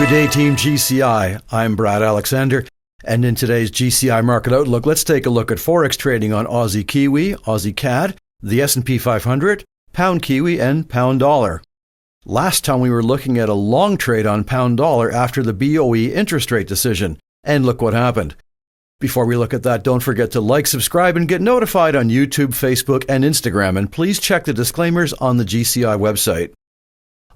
Day Team GCI. I'm Brad Alexander, and in today's GCI Market Outlook, let's take a look at Forex trading on Aussie Kiwi, Aussie CAD, the S&P 500, Pound Kiwi, and Pound Dollar. Last time we were looking at a long trade on Pound Dollar after the BOE interest rate decision, and look what happened. Before we look at that, don't forget to like, subscribe, and get notified on YouTube, Facebook, and Instagram, and please check the disclaimers on the GCI website.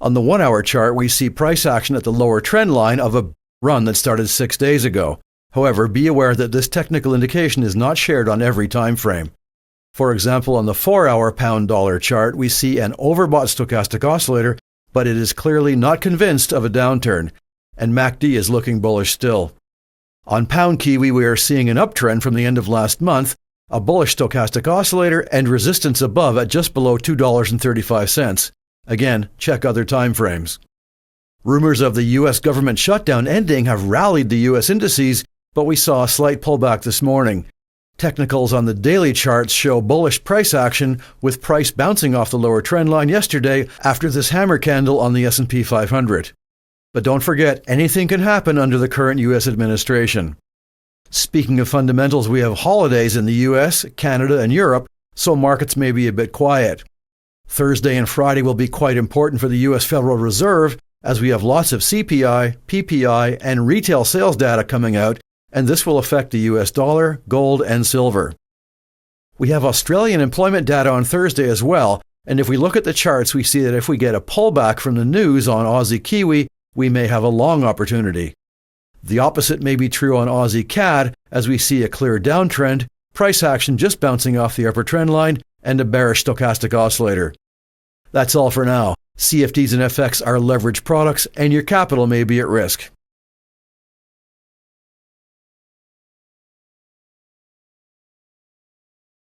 On the 1-hour chart, we see price action at the lower trend line of a run that started 6 days ago. However, be aware that this technical indication is not shared on every time frame. For example, on the 4-hour Pound Dollar chart, we see an overbought stochastic oscillator, but it is clearly not convinced of a downturn, and MACD is looking bullish still. On Pound Kiwi, we are seeing an uptrend from the end of last month, a bullish stochastic oscillator, and resistance above at just below $2.35. Again, check other time frames. Rumors of the U.S. government shutdown ending have rallied the U.S. indices, but we saw a slight pullback this morning. Technicals on the daily charts show bullish price action, with price bouncing off the lower trend line yesterday after this hammer candle on the S&P 500. But don't forget, anything can happen under the current U.S. administration. Speaking of fundamentals, we have holidays in the U.S., Canada, and Europe, so markets may be a bit quiet. Thursday and Friday will be quite important for the U.S. Federal Reserve, as we have lots of CPI, PPI, and retail sales data coming out, and this will affect the U.S. dollar, gold, and silver. We have Australian employment data on Thursday as well, and if we look at the charts, we see that if we get a pullback from the news on Aussie Kiwi, we may have a long opportunity. The opposite may be true on Aussie CAD, as we see a clear downtrend, price action just bouncing off the upper trend line, and a bearish stochastic oscillator. That's all for now. CFDs and FX are leveraged products, and your capital may be at risk.